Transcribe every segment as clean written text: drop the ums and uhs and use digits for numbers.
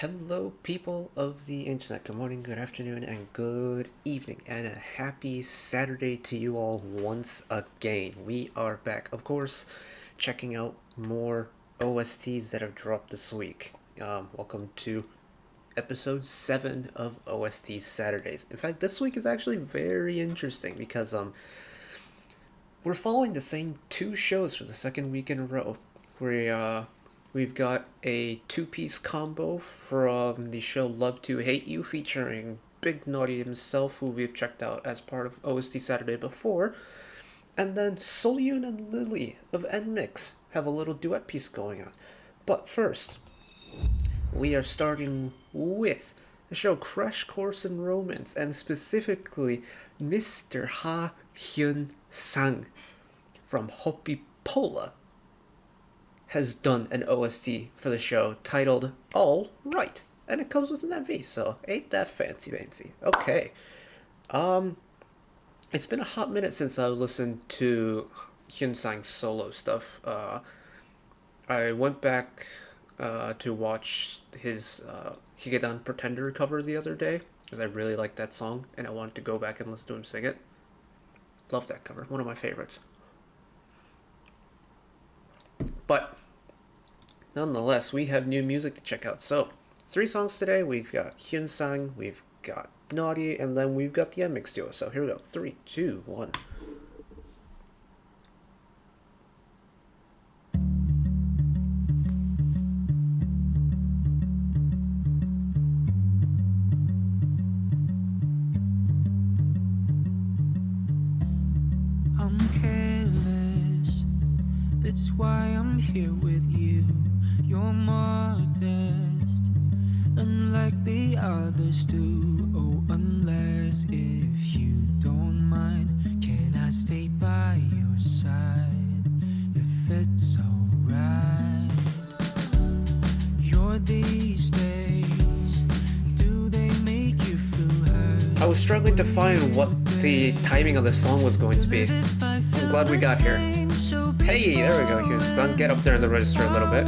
Hello, people of the internet. Good morning, good afternoon, and good evening, and a happy Saturday to you all once again. We are back, of course, checking out more OSTs that have dropped this week. Welcome to episode 7 of OST Saturdays. In fact, this week is actually very interesting because we're following the same two shows for the second week in a row. We've got a two-piece combo from the show Love to Hate You featuring Big Naughty himself, who we've checked out as part of OST Saturday before. And then Sullyoon and Lily of NMIXX have a little duet piece going on. But first, we are starting with the show Crash Course in Romance, and specifically Mr. Hyunsang from Hoppipolla has done an OST for the show titled All Right, and it comes with an MV, so ain't that fancy. Okay, it's been a hot minute since I listened to Hyunsang's solo stuff. I went back to watch his Higedan Pretender cover the other day because I really liked that song and I wanted to go back and listen to him sing it. Love that cover, one of my favorites. But nonetheless, we have new music to check out. So, 3 songs today. We've got Hyunsang, we've got Naughty, and then we've got the NMIXX duo. So here we go. 3, 2, 1. I'm careless, that's why I'm here with you. You're modest, unlike the others do. Oh, unless if you don't mind, can I stay by your side if it's alright? You're these days, do they make you feel hurt? I was struggling to find what the timing of the song was going to be. I'm glad we got here. Hey, there we go, Hyunsang. Get up there in the register a little bit.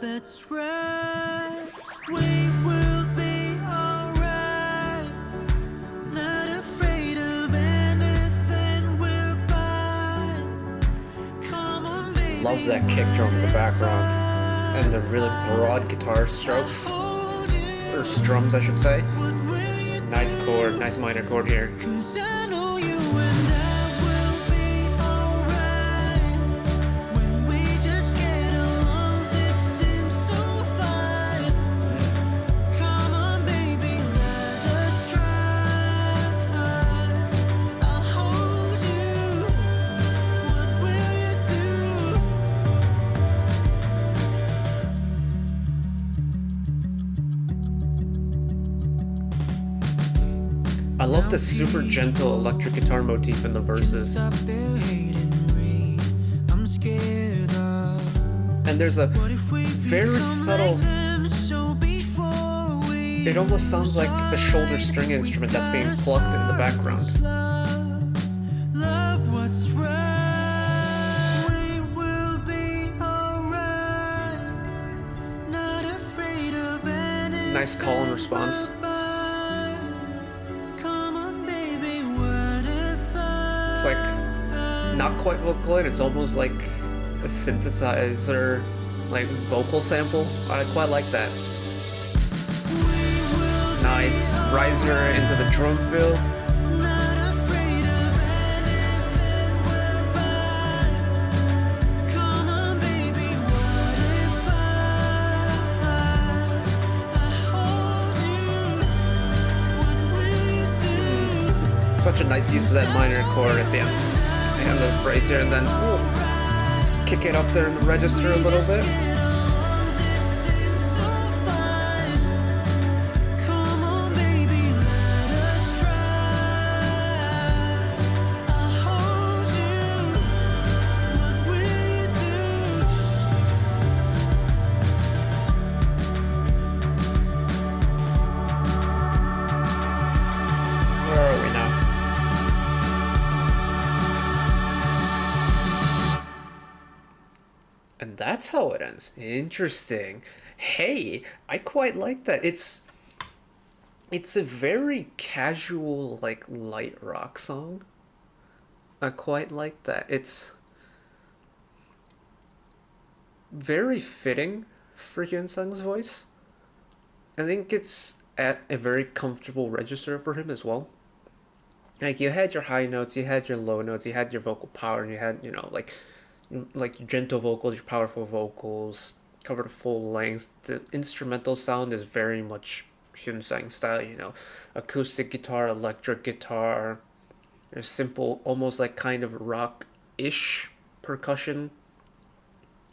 That's right, we will be alright. Not afraid of anything, we're fine. Come on, baby. Love that kick drum in the background and the really broad guitar strokes, or strums, I should say. Nice chord, nice minor chord here. I love the super gentle electric guitar motif in the verses. And there's a very subtle, it almost sounds like a shoulder string instrument that's being plucked in the background. Nice call and response. It's like not quite Vocaloid, it's almost like a synthesizer, like vocal sample. I quite like that. Nice riser into the drum fill. Such a nice use of that minor chord at the end of the phrase here, and then kick it up there in the register a little bit. Where are we now? And that's how it ends. Interesting. Hey, I quite like that. It's a very casual, like, light rock song. I quite like that. It's very fitting for Hyunsang's voice. I think it's at a very comfortable register for him as well. Like, you had your high notes, you had your low notes, you had your vocal power, and you had, like your gentle vocals, your powerful vocals, covered full length. The instrumental sound is very much Hyunsang style, acoustic guitar, electric guitar, simple, almost like kind of rock-ish percussion,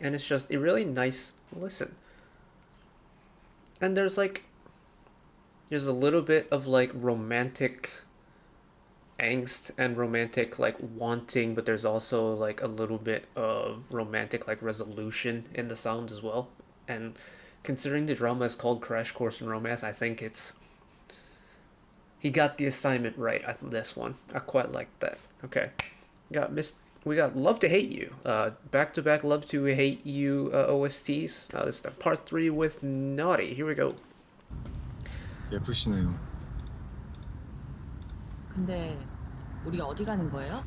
and it's just a really nice listen. And there's a little bit of like romantic angst and romantic like wanting, but there's also like a little bit of romantic like resolution in the sound as well. And considering the drama is called Crash Course in Romance, I think he got the assignment right. I think this one I quite like that. Okay, we got Love to Hate You, back to back Love to Hate You OSTs. This is the part 3 with Naughty. Here we go. 예쁘시네요. 근데 우리 어디 가는 거예요?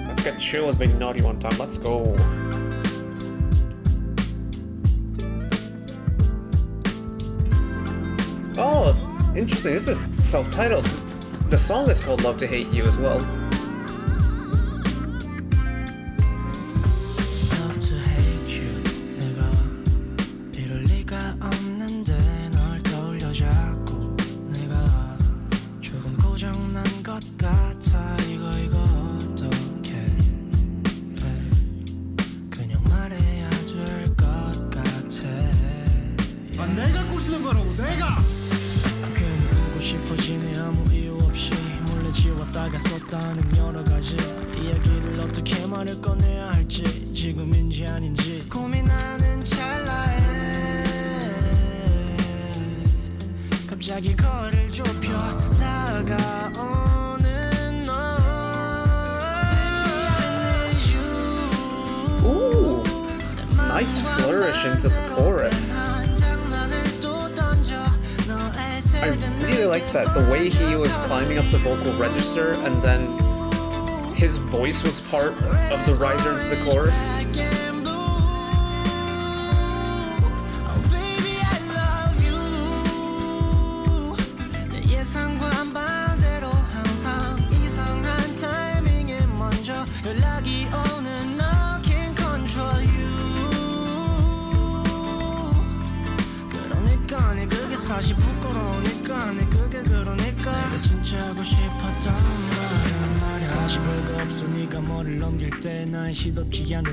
Let's get chill with Big Naughty one time. Let's go. Oh, interesting. This is self-titled. The song is called Love to Hate You as well. Ooh, nice flourish into the chorus. I really like that, the way he was climbing up the vocal register and then his voice was part of the riser into the chorus.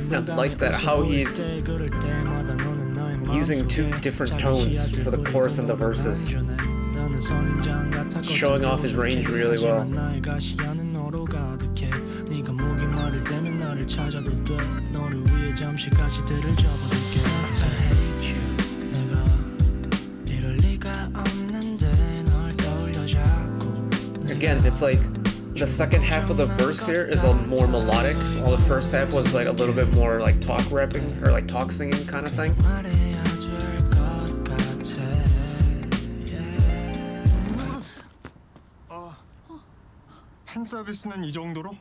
I like that, how he's using two different tones for the chorus and the verses, showing off his range really well. Again, it's like the second half of the verse here is a more melodic, while the first half was like a little bit more like talk rapping or like talk singing kind of thing. 팬 서비스는 이 정도로?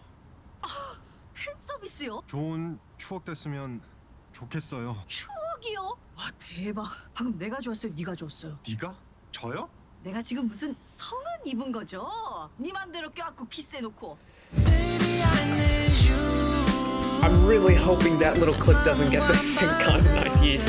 팬 서비스요? 좋은 추억 됐으면 좋겠어요. 추억이요? 와 대박. 방금 내가 좋았어요? 네가 좋았어요? 네가? 저요? 내가 지금 무슨 성은 입은 거죠? 네 맘대로 껴안고 키스해놓고. I'm really hoping that little clip doesn't get the sync on I need.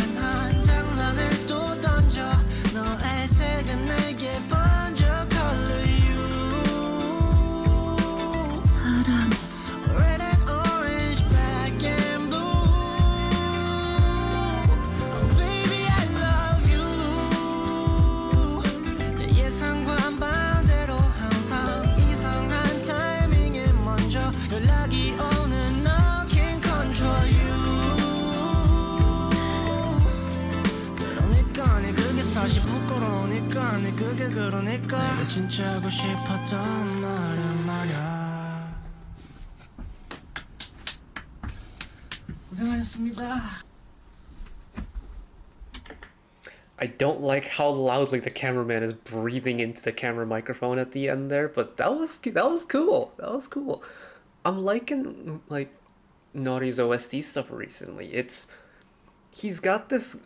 그러니까 내가 진짜 하고 싶었던 말은 말야. 고생하셨습니다. I don't like how loudly the cameraman is breathing into the camera microphone at the end there, but that was cool. That was cool. I'm liking like Naughty's OST stuff recently. He's got this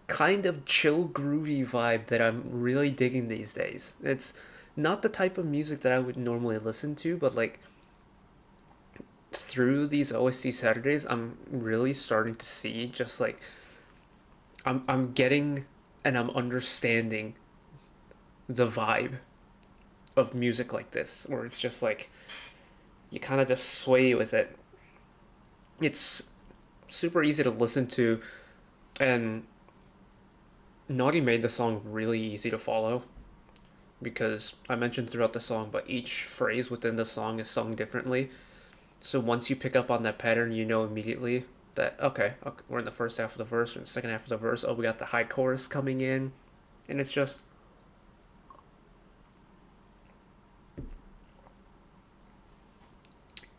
kind of chill, groovy vibe that I'm really digging these days. It's not the type of music that I would normally listen to, but like through these OST Saturdays, I'm really starting to see just like I'm getting and I'm understanding the vibe of music like this, where it's just like you kind of just sway with it. It's super easy to listen to, and Naughty made the song really easy to follow because I mentioned throughout the song, but each phrase within the song is sung differently. So once you pick up on that pattern, you know immediately that okay, we're in the first half of the verse or the second half of the verse. Oh, we got the high chorus coming in, and it's just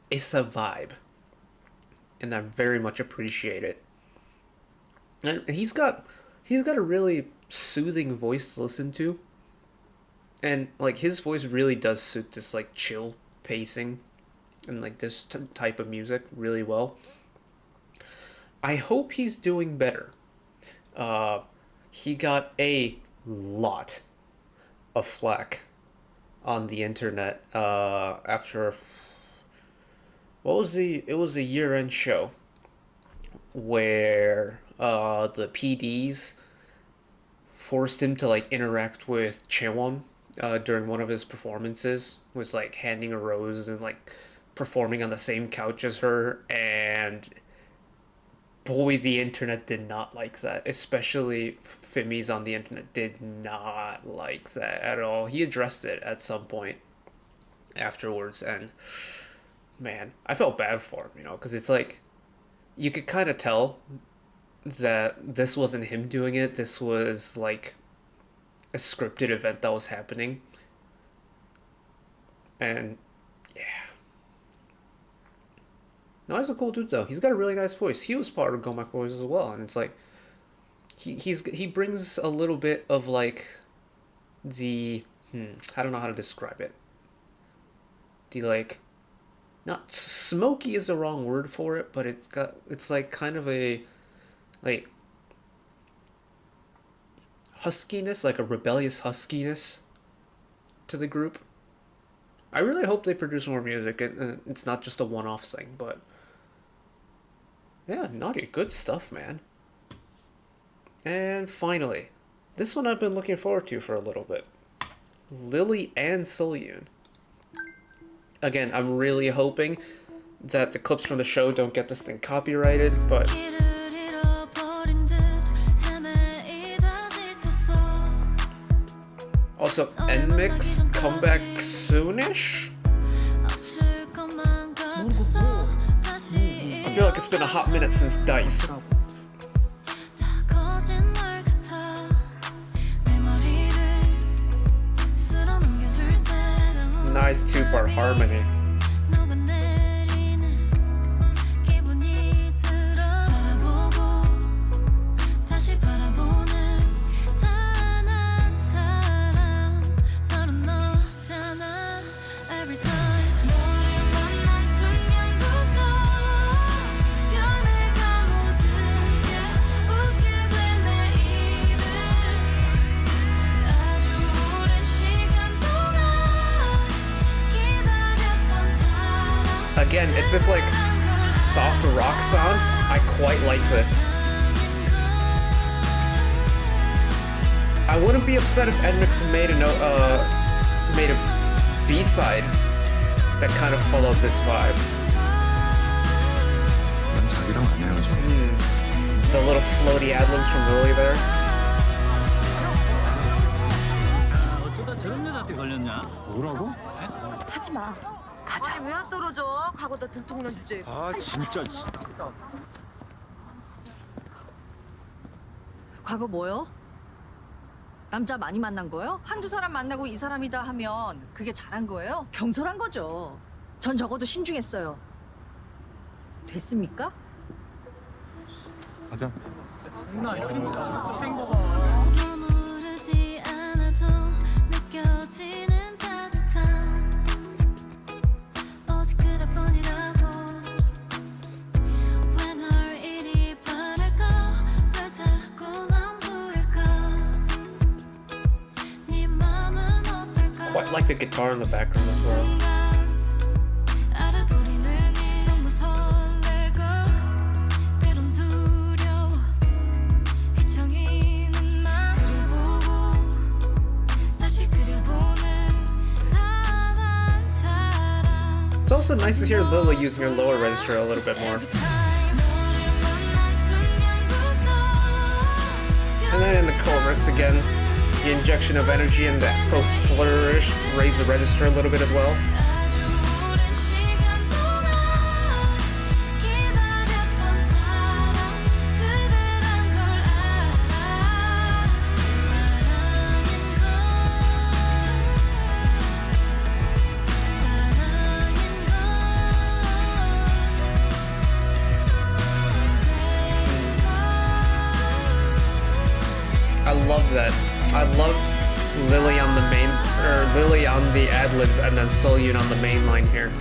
it's a vibe, and I very much appreciate it. And he's got a really soothing voice to listen to, and like his voice really does suit this like chill pacing and like this type of music really well. I hope he's doing better. He got a lot of flack on the internet after it was a year-end show where the PDs forced him to like interact with Chaewon during one of his performances, was like handing a rose and like performing on the same couch as her, and boy, the internet did not like that. Especially Fimmies on the internet did not like that at all. He addressed it at some point afterwards, and man, I felt bad for him, because it's like you could kind of tell that this wasn't him doing it. This was like a scripted event that was happening, and yeah. No, he's a cool dude though. He's got a really nice voice. He was part of Gomak Boys as well, and it's like he brings a little bit of like the I don't know how to describe it. The like, not smoky is the wrong word for it, but it's like kind of a like huskiness, like a rebellious huskiness to the group. I really hope they produce more music, and it's not just a one-off thing, but yeah, Naughty, good stuff, man. And finally, this one I've been looking forward to for a little bit. Lily and Sullyoon. Again, I'm really hoping that the clips from the show don't get this thing copyrighted, but also NMIXX comeback soonish? I feel like it's been a hot minute since Dice. Nice two-part harmony. Again, it's this like soft rock sound. I quite like this. I wouldn't be upset if NMIXX made a B-side that kind of followed this vibe. The little floaty ad-libs from Lily there. 어쩌다 저런 여자한테 걸렸냐? 뭐라고? 하지 마. 가자. 아니 왜 안 떨어져? 가보다 들통난 주제에. 아 진짜. 과거 뭐요? 남자 많이 만난 거요? 한두 사람 만나고 이 사람이다 하면 그게 잘한 거예요? 경솔한 거죠. 전 적어도 신중했어요. 됐습니까? 가자. 머무르지 않아도 느껴지는 따뜻함 오직 그대뿐이라고 왜 널 이리 바랄까 왜 자꾸만 부를까 네 맘은 어떨까 Quite like the guitar in the background as well. 알아버리는 일 너무 설레고 때론 두려워 휘청이는 맘 그려보고 다시 그려보는 나란 사람 It's also nice to hear Lily using her lower register a little bit more. 너를 만난 순간부터 And then in the chorus again, the injection of energy and that post flourish raise the register a little bit as well. 아주 오랜 시간 동안 기다렸던 사람 그대란 걸 알아 I love that. I love Lily on the main, or Lily on the ad-libs and then Sullyoon on the main line here.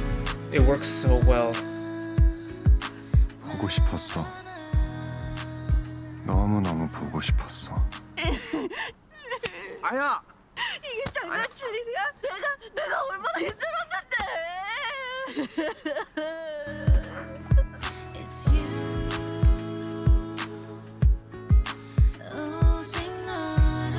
It works so well. 보고 싶었어. 너무너무 보고 싶었어. 아야! 이게 장난칠 일이야? 내가 얼마나 힘들었는데. It's you 오직 너를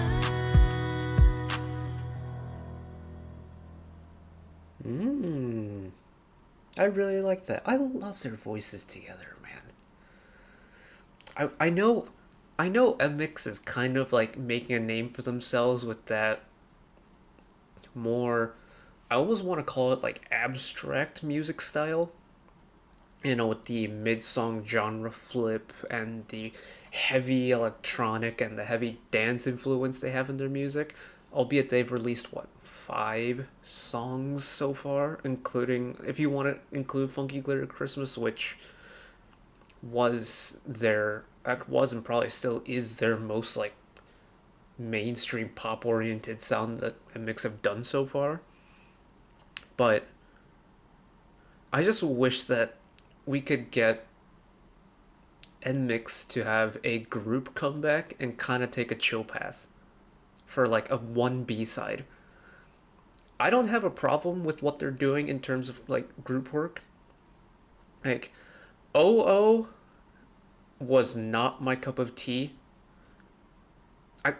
I really like that. I love their voices together, man. I know NMIXX is kind of like making a name for themselves with that more, I almost want to call it like abstract music style. You know, with the mid-song genre flip and the heavy electronic and the heavy dance influence they have in their music. Albeit they've released, what, 5 songs so far, including, if you want to include Funky Glitter Christmas, which was and probably still is their most, like, mainstream pop-oriented sound that NMIXX have done so far. But I just wish that we could get NMIXX to have a group comeback and kind of take a chill path for like a 1 B-side. I don't have a problem with what they're doing in terms of like group work. Like, OO was not my cup of tea.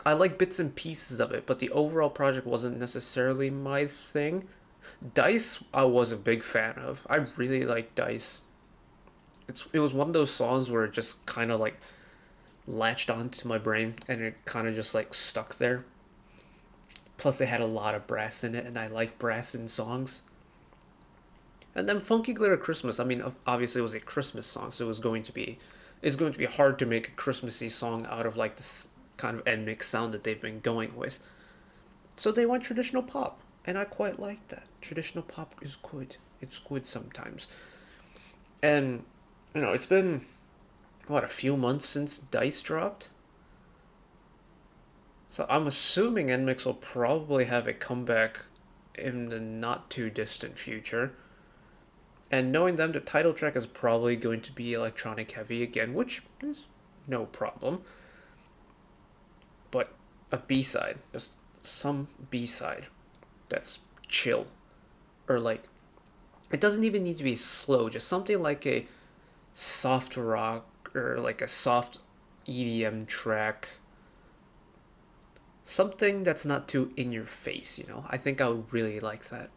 I like bits and pieces of it, but the overall project wasn't necessarily my thing. Dice, I was a big fan of. I really like Dice. It was one of those songs where it just kind of like latched onto my brain and it kind of just like stuck there. Plus, they had a lot of brass in it, and I like brass in songs. And then Funky Glitter Christmas. I mean, obviously it was a Christmas song, so it's going to be hard to make a Christmassy song out of like this kind of NMIXX sound that they've been going with. So they went traditional pop, and I quite like that. Traditional pop is good. It's good sometimes. And you know, it's been what, a few months since Dice dropped. So I'm assuming NMIXX will probably have a comeback in the not too distant future. And knowing them, the title track is probably going to be electronic heavy again, which is no problem. But a B-side, just some B-side that's chill. Or like, it doesn't even need to be slow, just something like a soft rock or like a soft EDM track. Something that's not too in your face, you know? I think I would really like that.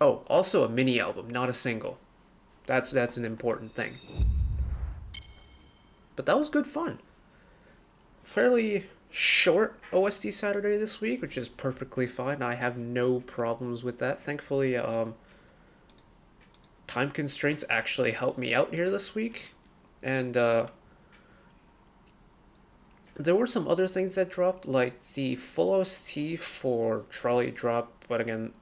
Oh, also a mini album, not a single. That's an important thing. But that was good fun. Fairly short OST Saturday this week, which is perfectly fine. I have no problems with that. Thankfully, time constraints actually helped me out here this week. And There were some other things that dropped, like the full OST for Trolley dropped, but again,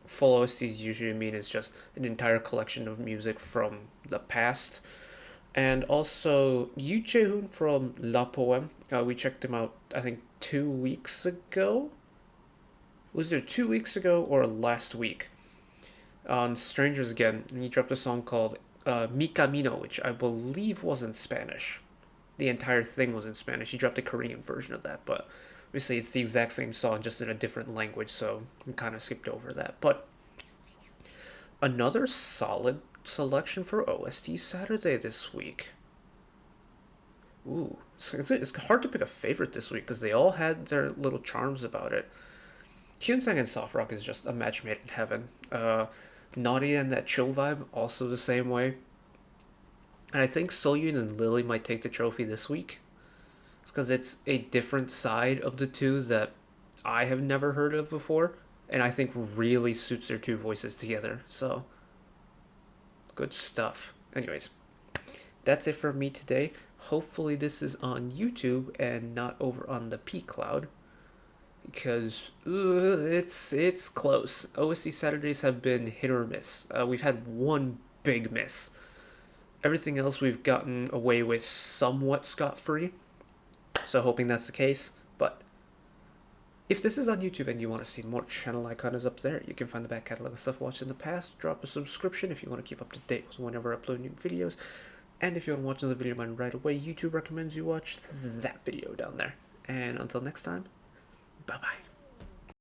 full OSTs usually mean it's just an entire collection of music from the past. And also, Yu Jae-hoon from La Poème, we checked him out, I think, 2 weeks ago? Was it 2 weeks ago or last week? On Strangers Again, and he dropped a song called Mi Camino, which I believe was in Spanish. The entire thing was in Spanish. He dropped a Korean version of that, but obviously it's the exact same song, just in a different language, so we kind of skipped over that. But another solid selection for OST Saturday this week. Ooh, it's hard to pick a favorite this week because they all had their little charms about it. Hyunsang and Soft Rock is just a match made in heaven. Naughty and that chill vibe, also the same way. And I think Sullyoon and Lily might take the trophy this week. It's because it's a different side of the two that I have never heard of before, and I think really suits their two voices together. So, good stuff. Anyways, that's it for me today. Hopefully this is on YouTube and not over on the P Cloud, because it's close. OSC Saturdays have been hit or miss. We've had one big miss. Everything else we've gotten away with somewhat scot-free. So hoping that's the case. But if this is on YouTube and you want to see more, channel icon is up there. You can find the back catalog of stuff watched in the past. Drop a subscription if you want to keep up to date with whenever I upload new videos. And if you want to watch another video of mine right away, YouTube recommends you watch that video down there. And until next time, bye-bye.